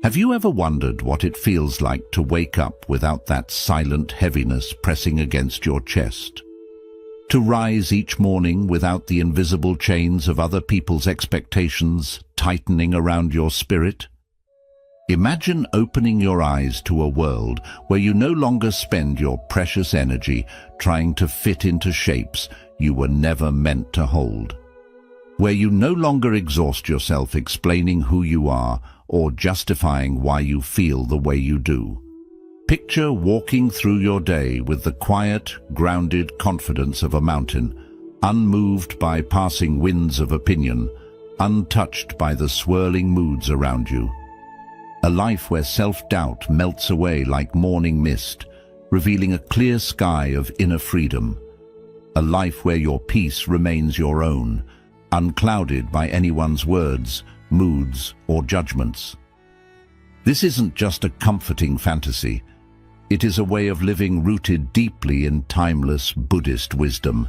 Have you ever wondered what it feels like to wake up without that silent heaviness pressing against your chest? To rise each morning without the invisible chains of other people's expectations tightening around your spirit? Imagine opening your eyes to a world where you no longer spend your precious energy trying to fit into shapes you were never meant to hold. Where you no longer exhaust yourself explaining who you are or justifying why you feel the way you do. Picture walking through your day with the quiet, grounded confidence of a mountain, unmoved by passing winds of opinion, untouched by the swirling moods around you. A life where self-doubt melts away like morning mist, revealing a clear sky of inner freedom. A life where your peace remains your own, unclouded by anyone's words, moods, or judgments. This isn't just a comforting fantasy. It is a way of living rooted deeply in timeless Buddhist wisdom.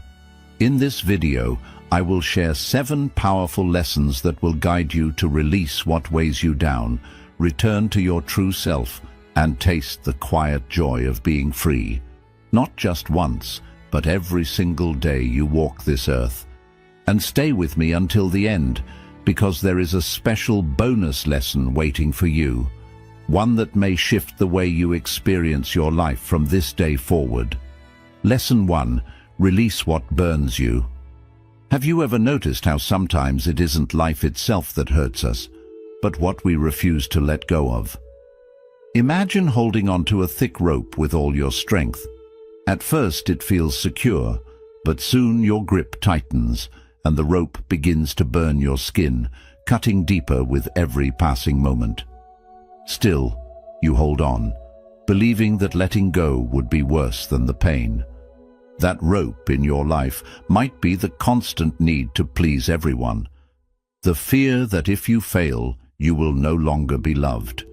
In this video, I will share 7 powerful lessons that will guide you to release what weighs you down, return to your true self, and taste the quiet joy of being free. Not just once, but every single day you walk this earth. And stay with me until the end, because there is a special bonus lesson waiting for you. One that may shift the way you experience your life from this day forward. Lesson 1. Release what burns you. Have you ever noticed how sometimes it isn't life itself that hurts us, but what we refuse to let go of? Imagine holding onto a thick rope with all your strength. At first it feels secure, but soon your grip tightens and the rope begins to burn your skin, cutting deeper with every passing moment. Still, you hold on, believing that letting go would be worse than the pain. That rope in your life might be the constant need to please everyone. The fear that if you fail, you will no longer be loved.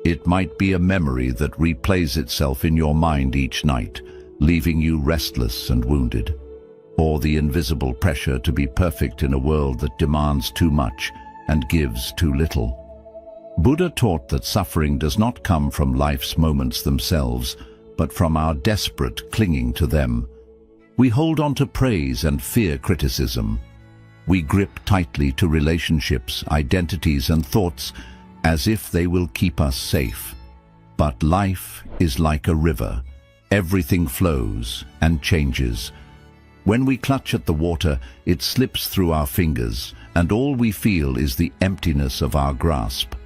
It might be a memory that replays itself in your mind each night, leaving you restless and wounded. Or the invisible pressure to be perfect in a world that demands too much and gives too little. Buddha taught that suffering does not come from life's moments themselves, but from our desperate clinging to them. We hold on to praise and fear criticism. We grip tightly to relationships, identities, and thoughts as if they will keep us safe. But life is like a river. Everything flows and changes. When we clutch at the water, it slips through our fingers, and all we feel is the emptiness of our grasp.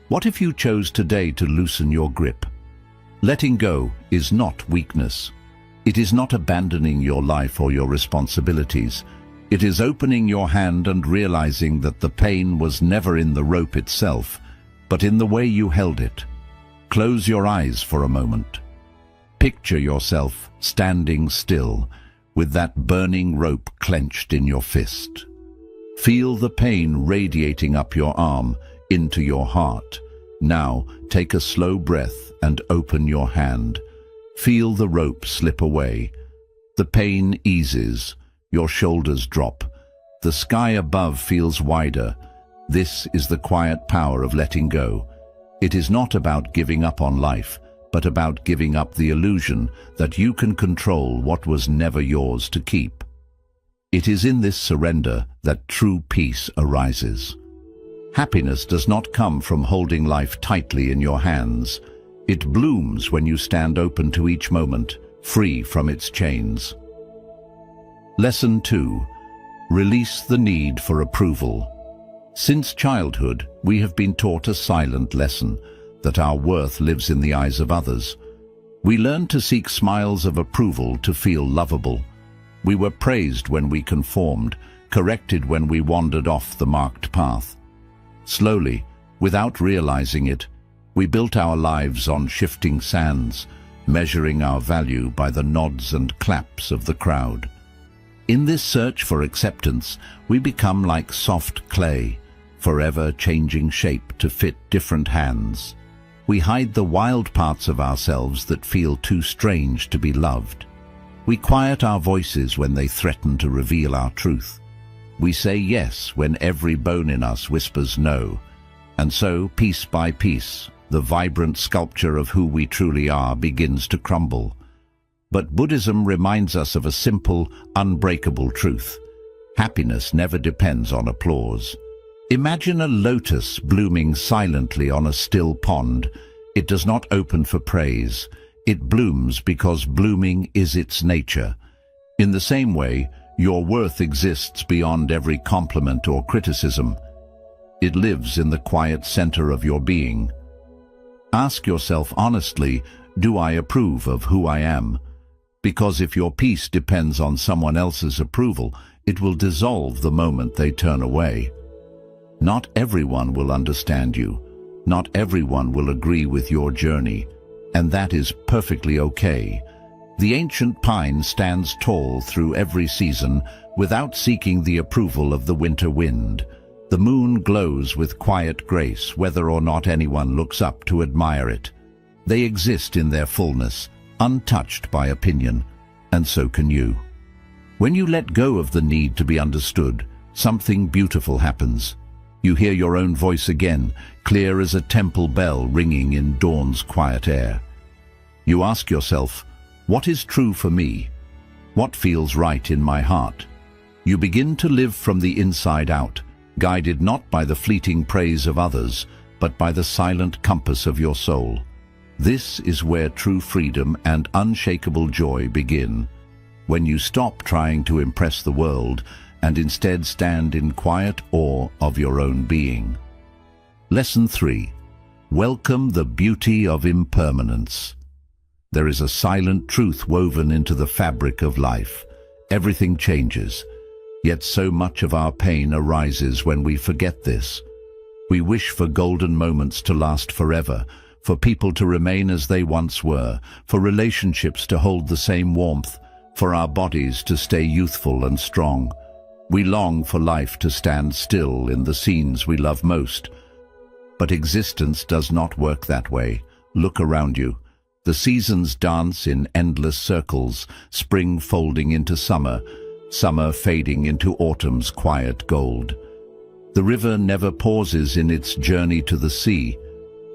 What if you chose today to loosen your grip? Letting go is not weakness. It is not abandoning your life or your responsibilities. It is opening your hand and realizing that the pain was never in the rope itself, but in the way you held it. Close your eyes for a moment. Picture yourself standing still, with that burning rope clenched in your fist. Feel the pain radiating up your arm into your heart. Now, take a slow breath and open your hand. Feel the rope slip away. The pain eases. Your shoulders drop. The sky above feels wider. This is the quiet power of letting go. It is not about giving up on life, but about giving up the illusion that you can control what was never yours to keep. It is in this surrender that true peace arises. Happiness does not come from holding life tightly in your hands. It blooms when you stand open to each moment, free from its chains. Lesson 2. Release the need for approval. Since childhood, we have been taught a silent lesson, that our worth lives in the eyes of others. We learned to seek smiles of approval to feel lovable. We were praised when we conformed, corrected when we wandered off the marked path. Slowly, without realizing it, we built our lives on shifting sands, measuring our value by the nods and claps of the crowd. In this search for acceptance, we become like soft clay, forever changing shape to fit different hands. We hide the wild parts of ourselves that feel too strange to be loved. We quiet our voices when they threaten to reveal our truth. We say yes when every bone in us whispers no. And so, piece by piece, the vibrant sculpture of who we truly are begins to crumble. But Buddhism reminds us of a simple, unbreakable truth. Happiness never depends on applause. Imagine a lotus blooming silently on a still pond. It does not open for praise. It blooms because blooming is its nature. In the same way, your worth exists beyond every compliment or criticism. It lives in the quiet center of your being. Ask yourself honestly, do I approve of who I am? Because if your peace depends on someone else's approval, it will dissolve the moment they turn away. Not everyone will understand you. Not everyone will agree with your journey, and that is perfectly okay. The ancient pine stands tall through every season without seeking the approval of the winter wind. The moon glows with quiet grace whether or not anyone looks up to admire it. They exist in their fullness, untouched by opinion, and so can you. When you let go of the need to be understood, something beautiful happens. You hear your own voice again, clear as a temple bell ringing in dawn's quiet air. You ask yourself, what is true for me? What feels right in my heart? You begin to live from the inside out, guided not by the fleeting praise of others, but by the silent compass of your soul. This is where true freedom and unshakable joy begin. When you stop trying to impress the world and instead stand in quiet awe of your own being. Lesson 3. Welcome the beauty of impermanence. There is a silent truth woven into the fabric of life. Everything changes, yet so much of our pain arises when we forget this. We wish for golden moments to last forever, for people to remain as they once were, for relationships to hold the same warmth, for our bodies to stay youthful and strong. We long for life to stand still in the scenes we love most. But existence does not work that way. Look around you. The seasons dance in endless circles, spring folding into summer, summer fading into autumn's quiet gold. The river never pauses in its journey to the sea.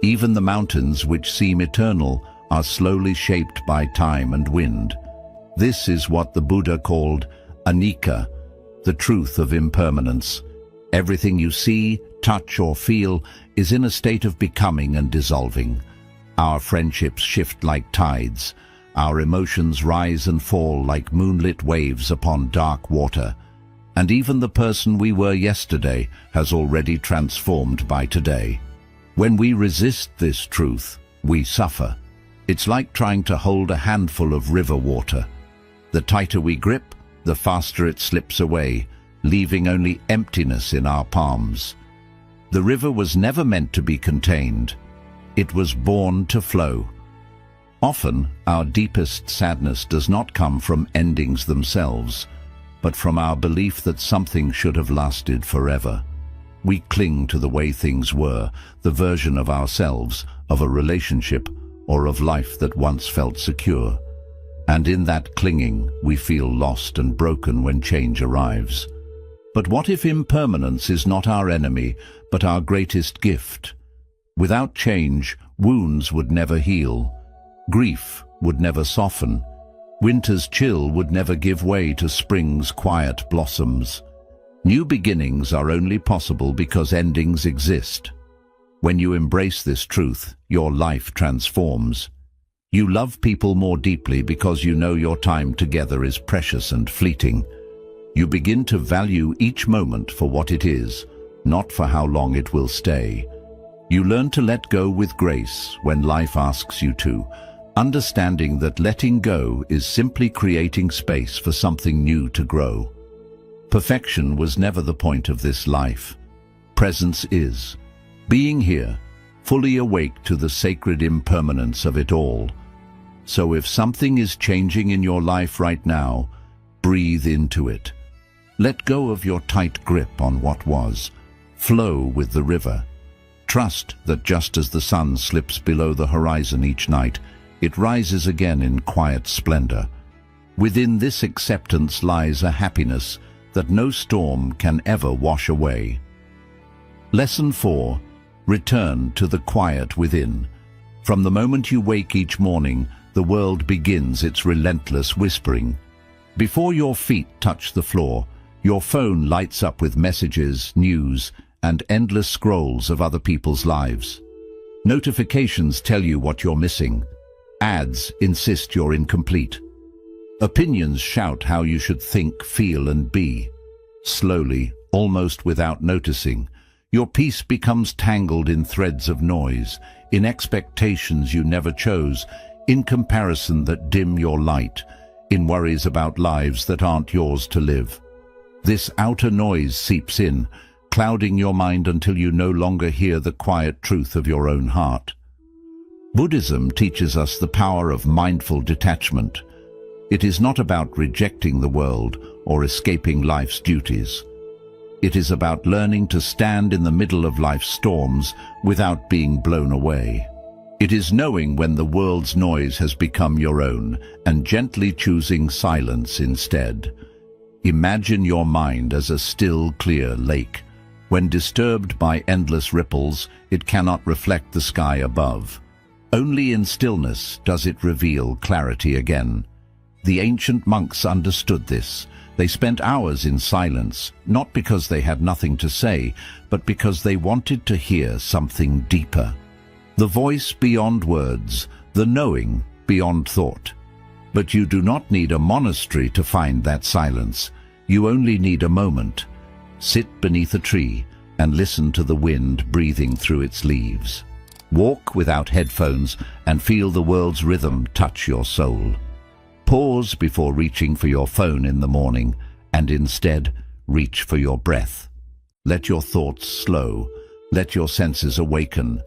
Even the mountains, which seem eternal, are slowly shaped by time and wind. This is what the Buddha called anicca, the truth of impermanence. Everything you see, touch, or feel is in a state of becoming and dissolving. Our friendships shift like tides. Our emotions rise and fall like moonlit waves upon dark water. And even the person we were yesterday has already transformed by today. When we resist this truth, we suffer. It's like trying to hold a handful of river water. The tighter we grip, the faster it slips away, leaving only emptiness in our palms. The river was never meant to be contained. It was born to flow. Often, our deepest sadness does not come from endings themselves, but from our belief that something should have lasted forever. We cling to the way things were, the version of ourselves, of a relationship, or of life that once felt secure. And in that clinging, we feel lost and broken when change arrives. But what if impermanence is not our enemy, but our greatest gift? Without change, wounds would never heal. Grief would never soften. Winter's chill would never give way to spring's quiet blossoms. New beginnings are only possible because endings exist. When you embrace this truth, your life transforms. You love people more deeply because you know your time together is precious and fleeting. You begin to value each moment for what it is, not for how long it will stay. You learn to let go with grace when life asks you to, understanding that letting go is simply creating space for something new to grow. Perfection was never the point of this life. Presence is. Being here, fully awake to the sacred impermanence of it all. So if something is changing in your life right now, breathe into it. Let go of your tight grip on what was. Flow with the river. Trust that just as the sun slips below the horizon each night, it rises again in quiet splendor. Within this acceptance lies a happiness that no storm can ever wash away. Lesson 4. Return to the quiet within. From the moment you wake each morning, the world begins its relentless whispering. Before your feet touch the floor, your phone lights up with messages, news, and endless scrolls of other people's lives. Notifications tell you what you're missing. Ads insist you're incomplete. Opinions shout how you should think, feel, and be. Slowly, almost without noticing, your peace becomes tangled in threads of noise, in expectations you never chose, in comparison that dim your light, in worries about lives that aren't yours to live. This outer noise seeps in, clouding your mind until you no longer hear the quiet truth of your own heart. Buddhism teaches us the power of mindful detachment. It is not about rejecting the world or escaping life's duties. It is about learning to stand in the middle of life's storms without being blown away. It is knowing when the world's noise has become your own and gently choosing silence instead. Imagine your mind as a still, clear lake. When disturbed by endless ripples, it cannot reflect the sky above. Only in stillness does it reveal clarity again. The ancient monks understood this. They spent hours in silence, not because they had nothing to say, but because they wanted to hear something deeper. The voice beyond words, the knowing beyond thought. But you do not need a monastery to find that silence. You only need a moment. Sit beneath a tree and listen to the wind breathing through its leaves. Walk without headphones and feel the world's rhythm touch your soul. Pause before reaching for your phone in the morning and instead reach for your breath. Let your thoughts slow. Let your senses awaken.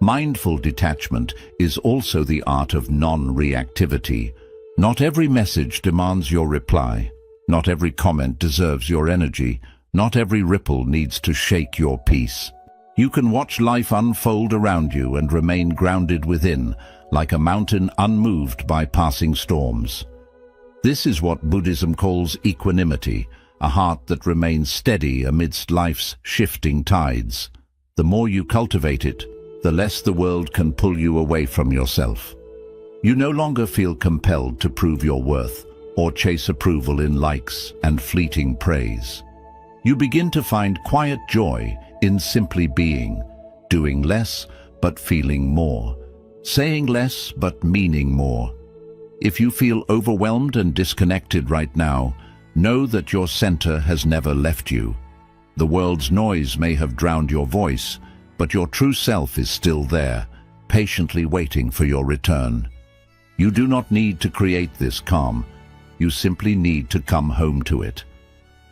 Mindful detachment is also the art of non-reactivity. Not every message demands your reply. Not every comment deserves your energy. Not every ripple needs to shake your peace. You can watch life unfold around you and remain grounded within, like a mountain unmoved by passing storms. This is what Buddhism calls equanimity, a heart that remains steady amidst life's shifting tides. The more you cultivate it, the less the world can pull you away from yourself. You no longer feel compelled to prove your worth or chase approval in likes and fleeting praise. You begin to find quiet joy in simply being, doing less but feeling more, saying less but meaning more. If you feel overwhelmed and disconnected right now, know that your center has never left you. The world's noise may have drowned your voice, but your true self is still there, patiently waiting for your return. You do not need to create this calm. You simply need to come home to it.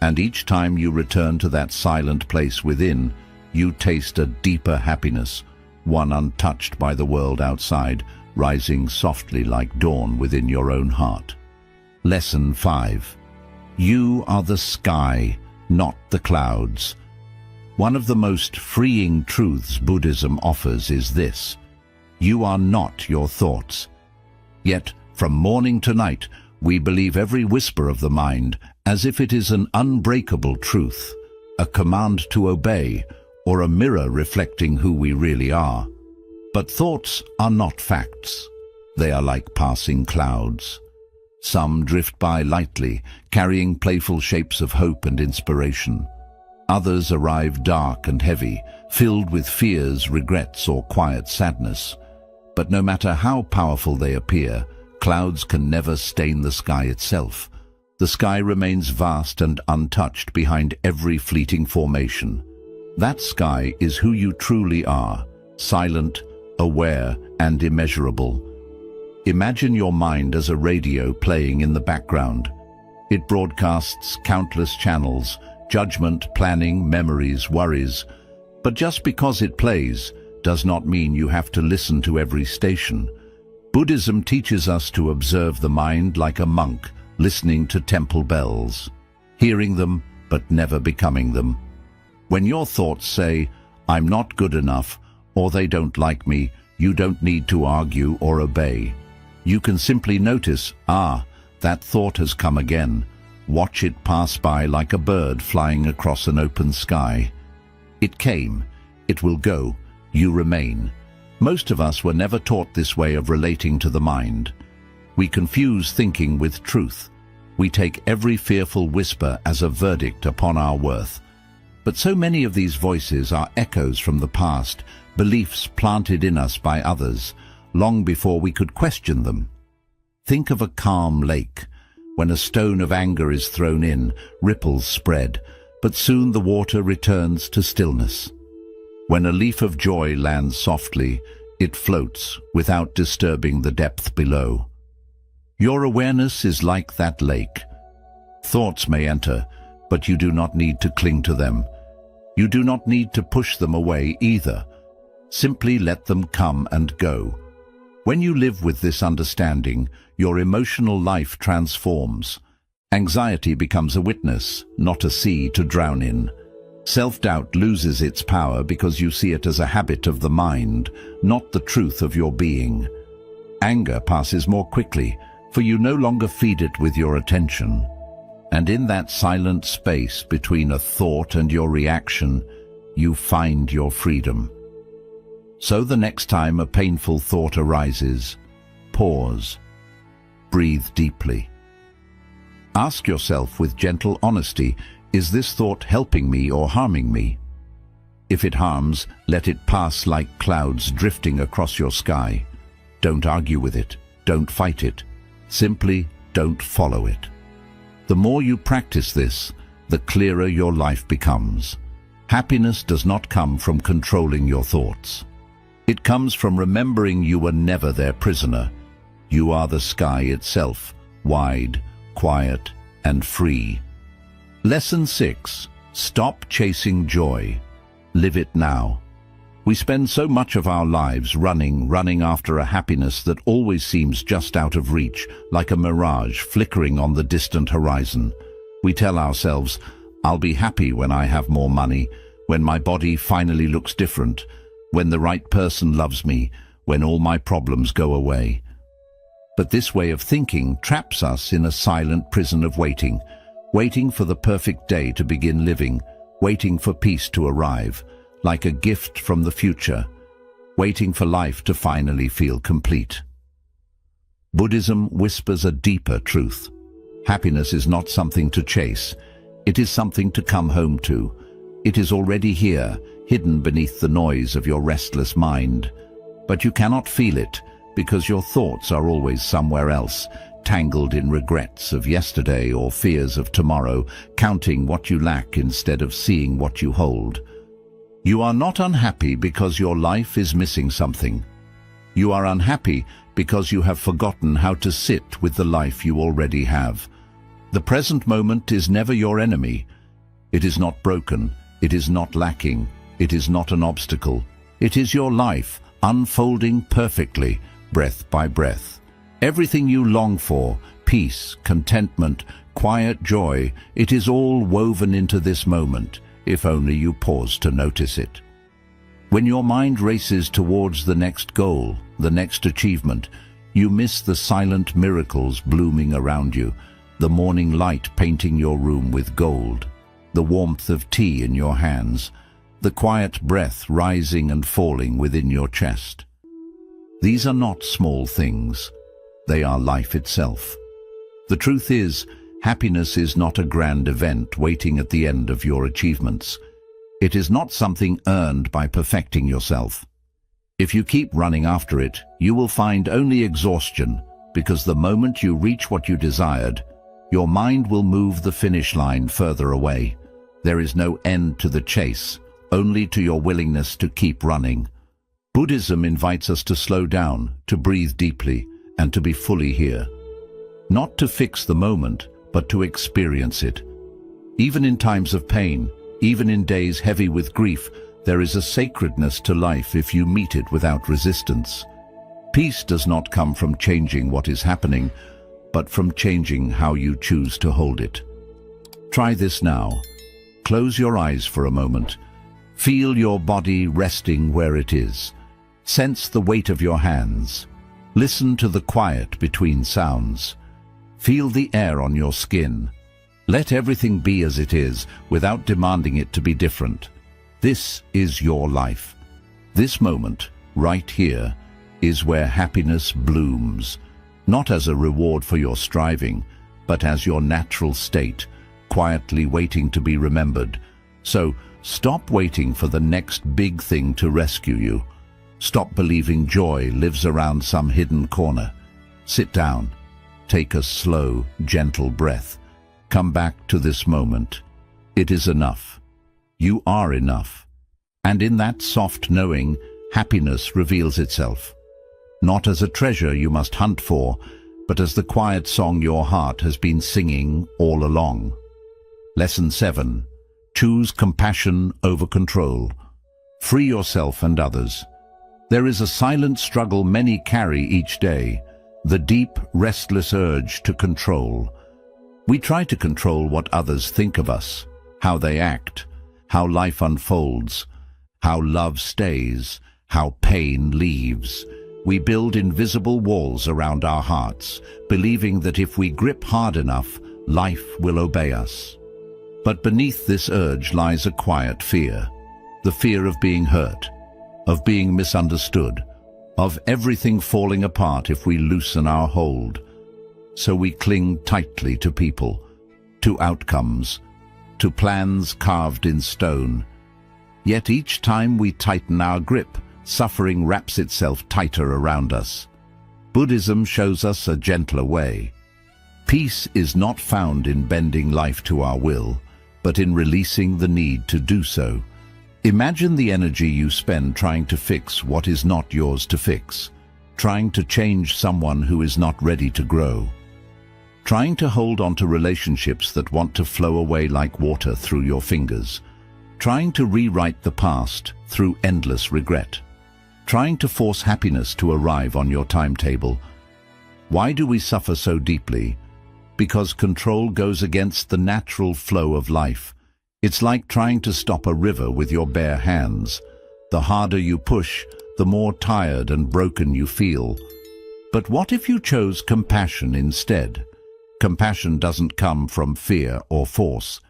And each time you return to that silent place within, you taste a deeper happiness, one untouched by the world outside, rising softly like dawn within your own heart. Lesson 5. You are the sky, not the clouds. One of the most freeing truths Buddhism offers is this: you are not your thoughts. Yet, from morning to night, we believe every whisper of the mind as if it is an unbreakable truth, a command to obey, or a mirror reflecting who we really are. But thoughts are not facts. They are like passing clouds. Some drift by lightly, carrying playful shapes of hope and inspiration. Others arrive dark and heavy, filled with fears, regrets, or quiet sadness. But no matter how powerful they appear, clouds can never stain the sky itself. The sky remains vast and untouched behind every fleeting formation. That sky is who you truly are, silent, aware, and immeasurable. Imagine your mind as a radio playing in the background. It broadcasts countless channels, judgment, planning, memories, worries. But just because it plays does not mean you have to listen to every station. Buddhism teaches us to observe the mind like a monk listening to temple bells, hearing them but never becoming them. When your thoughts say, "I'm not good enough," or "they don't like me," you don't need to argue or obey. You can simply notice, that thought has come again. Watch it pass by like a bird flying across an open sky. It came, it will go. you remain. Most of us were never taught this way of relating to the mind. We confuse thinking with truth. We take every fearful whisper as a verdict upon our worth. But so many of these voices are echoes from the past, beliefs planted in us by others, long before we could question them. Think of a calm lake. When a stone of anger is thrown in, ripples spread, but soon the water returns to stillness. When a leaf of joy lands softly, it floats without disturbing the depth below. Your awareness is like that lake. Thoughts may enter, but you do not need to cling to them. You do not need to push them away either. Simply let them come and go. When you live with this understanding, your emotional life transforms. Anxiety becomes a witness, not a sea to drown in. Self-doubt loses its power because you see it as a habit of the mind, not the truth of your being. Anger passes more quickly, for you no longer feed it with your attention. And in that silent space between a thought and your reaction, you find your freedom. So the next time a painful thought arises, pause. Breathe deeply. Ask yourself with gentle honesty, is this thought helping me or harming me? If it harms, let it pass like clouds drifting across your sky. Don't argue with it. Don't fight it. Simply don't follow it. The more you practice this, the clearer your life becomes. Happiness does not come from controlling your thoughts. It comes from remembering you were never their prisoner. You are the sky itself, wide, quiet, and free. Lesson 6. Stop chasing joy. Live it now. We spend so much of our lives running after a happiness that always seems just out of reach, like a mirage flickering on the distant horizon. We tell ourselves, I'll be happy when I have more money, when my body finally looks different, when the right person loves me, when all my problems go away. But this way of thinking traps us in a silent prison of waiting for the perfect day to begin living, waiting for peace to arrive, like a gift from the future, waiting for life to finally feel complete. Buddhism whispers a deeper truth. Happiness is not something to chase. It is something to come home to. It is already here, hidden beneath the noise of your restless mind. But you cannot feel it, because your thoughts are always somewhere else, tangled in regrets of yesterday or fears of tomorrow, counting what you lack instead of seeing what you hold. You are not unhappy because your life is missing something. You are unhappy because you have forgotten how to sit with the life you already have. The present moment is never your enemy. It is not broken. It is not lacking. It is not an obstacle. It is your life, unfolding perfectly, breath by breath. Everything you long for, peace, contentment, quiet joy, it is all woven into this moment, if only you pause to notice it. When your mind races towards the next goal, the next achievement, you miss the silent miracles blooming around you, the morning light painting your room with gold, the warmth of tea in your hands, the quiet breath rising and falling within your chest. These are not small things. They are life itself. The truth is, happiness is not a grand event waiting at the end of your achievements. It is not something earned by perfecting yourself. If you keep running after it, you will find only exhaustion, because the moment you reach what you desired, your mind will move the finish line further away. There is no end to the chase, only to your willingness to keep running. Buddhism invites us to slow down, to breathe deeply, and to be fully here. Not to fix the moment, but to experience it. Even in times of pain, even in days heavy with grief, there is a sacredness to life if you meet it without resistance. Peace does not come from changing what is happening, but from changing how you choose to hold it. Try this now. Close your eyes for a moment. Feel your body resting where it is. Sense the weight of your hands. Listen to the quiet between sounds. Feel the air on your skin. Let everything be as it is, without demanding it to be different. This is your life. This moment, right here, is where happiness blooms, not as a reward for your striving, but as your natural state, quietly waiting to be remembered. So, stop waiting for the next big thing to rescue you. Stop believing joy lives around some hidden corner. Sit down. Take a slow, gentle breath. Come back to this moment. It is enough. You are enough. And in that soft knowing, happiness reveals itself. Not as a treasure you must hunt for, but as the quiet song your heart has been singing all along. Lesson 7. Choose compassion over control. Free yourself and others. There is a silent struggle many carry each day, the deep, restless urge to control. We try to control what others think of us, how they act, how life unfolds, how love stays, how pain leaves. We build invisible walls around our hearts, believing that if we grip hard enough, life will obey us. But beneath this urge lies a quiet fear, the fear of being hurt, of being misunderstood, of everything falling apart if we loosen our hold. So we cling tightly to people, to outcomes, to plans carved in stone. Yet each time we tighten our grip, suffering wraps itself tighter around us. Buddhism shows us a gentler way. Peace is not found in bending life to our will, but in releasing the need to do so. Imagine the energy you spend trying to fix what is not yours to fix, trying to change someone who is not ready to grow, trying to hold on to relationships that want to flow away like water through your fingers, trying to rewrite the past through endless regret, trying to force happiness to arrive on your timetable. Why do we suffer so deeply? Because control goes against the natural flow of life. It's like trying to stop a river with your bare hands. The harder you push, the more tired and broken you feel. But what if you chose compassion instead? Compassion doesn't come from fear or force.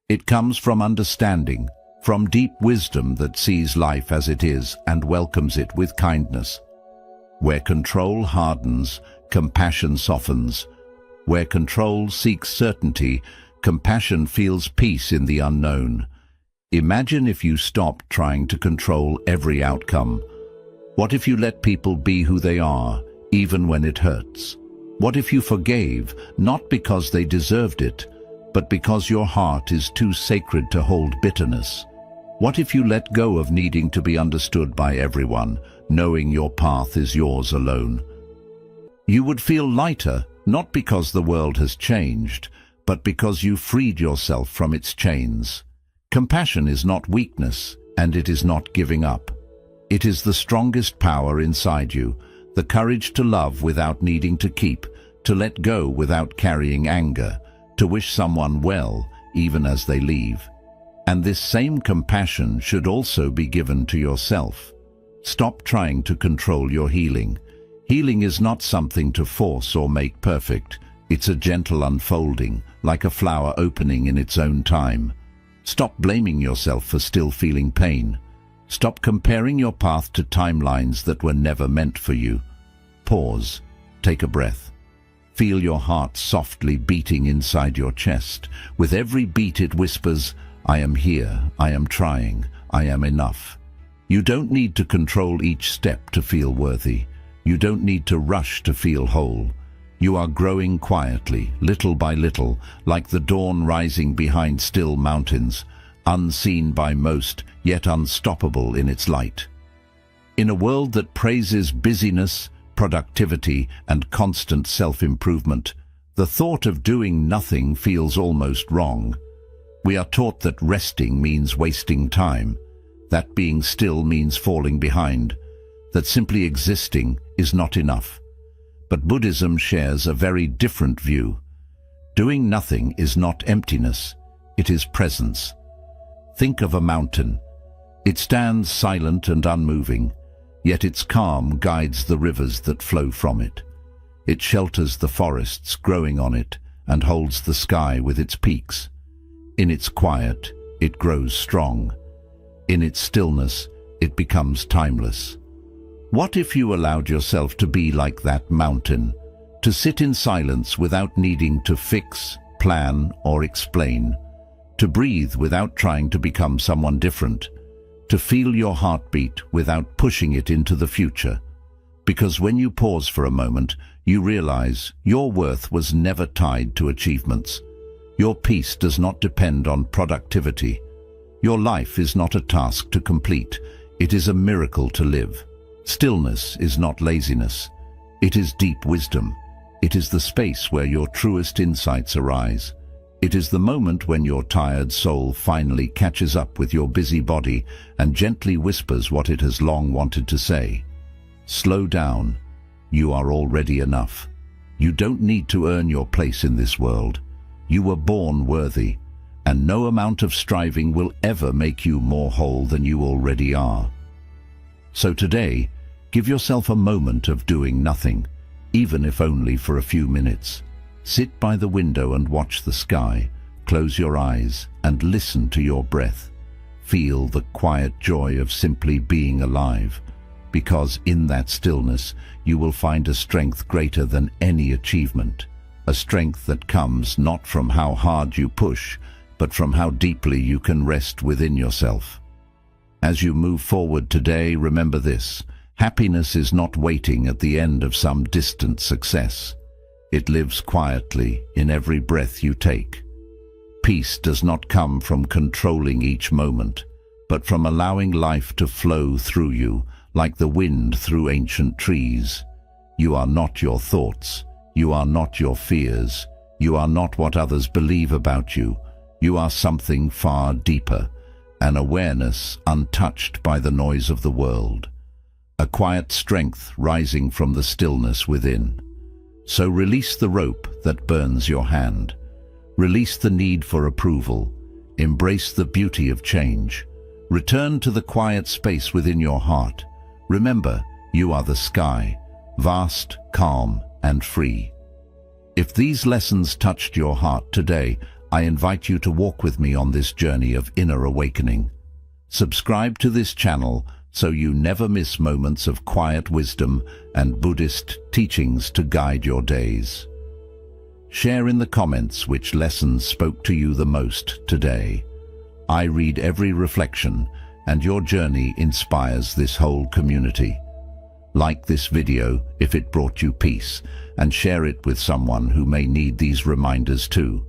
It comes from understanding, from deep wisdom that sees life as it is and welcomes it with kindness. Where control hardens, compassion softens. Where control seeks certainty, compassion feels peace in the unknown. Imagine if you stopped trying to control every outcome. What if you let people be who they are, even when it hurts? What if you forgave, not because they deserved it, but because your heart is too sacred to hold bitterness? What if you let go of needing to be understood by everyone, knowing your path is yours alone? You would feel lighter, not because the world has changed, but because you freed yourself from its chains. Compassion is not weakness, and it is not giving up. It is the strongest power inside you, the courage to love without needing to keep, to let go without carrying anger, to wish someone well, even as they leave. And this same compassion should also be given to yourself. Stop trying to control your healing. Healing is not something to force or make perfect. It's a gentle unfolding, like a flower opening in its own time. Stop blaming yourself for still feeling pain. Stop comparing your path to timelines that were never meant for you. Pause. Take a breath. Feel your heart softly beating inside your chest. With every beat it whispers, "I am here, I am trying, I am enough." You don't need to control each step to feel worthy. You don't need to rush to feel whole. You are growing quietly, little by little, like the dawn rising behind still mountains, unseen by most, yet unstoppable in its light. In a world that praises busyness, productivity, and constant self-improvement, the thought of doing nothing feels almost wrong. We are taught that resting means wasting time, that being still means falling behind, that simply existing is not enough. But Buddhism shares a very different view. Doing nothing is not emptiness, it is presence. Think of a mountain. It stands silent and unmoving, yet its calm guides the rivers that flow from it. It shelters the forests growing on it and holds the sky with its peaks. In its quiet, it grows strong. In its stillness, it becomes timeless. What if you allowed yourself to be like that mountain, to sit in silence without needing to fix, plan, or explain, to breathe without trying to become someone different, to feel your heartbeat without pushing it into the future? Because when you pause for a moment, you realize your worth was never tied to achievements. Your peace does not depend on productivity. Your life is not a task to complete. It is a miracle to live. Stillness is not laziness. It is deep wisdom. It is the space where your truest insights arise. It is the moment when your tired soul finally catches up with your busy body and gently whispers what it has long wanted to say. Slow down. You are already enough. You don't need to earn your place in this world. You were born worthy, and no amount of striving will ever make you more whole than you already are. So today, give yourself a moment of doing nothing, even if only for a few minutes. Sit by the window and watch the sky. Close your eyes and listen to your breath. Feel the quiet joy of simply being alive, because in that stillness you will find a strength greater than any achievement, a strength that comes not from how hard you push, but from how deeply you can rest within yourself. As you move forward today, remember this: happiness is not waiting at the end of some distant success. It lives quietly in every breath you take. Peace does not come from controlling each moment, but from allowing life to flow through you, like the wind through ancient trees. You are not your thoughts. You are not your fears. You are not what others believe about you. You are something far deeper, an awareness untouched by the noise of the world, a quiet strength rising from the stillness within. So release the rope that burns your hand. Release the need for approval. Embrace the beauty of change. Return to the quiet space within your heart. Remember, you are the sky, vast, calm, and free. If these lessons touched your heart today, I invite you to walk with me on this journey of inner awakening. Subscribe to this channel so you never miss moments of quiet wisdom and Buddhist teachings to guide your days. Share in the comments which lessons spoke to you the most today. I read every reflection, and your journey inspires this whole community. Like this video if it brought you peace, and share it with someone who may need these reminders too.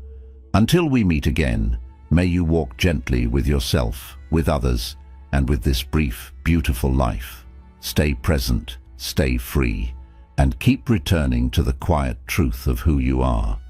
Until we meet again, may you walk gently with yourself, with others, and with this brief, beautiful life. Stay present, stay free, and keep returning to the quiet truth of who you are.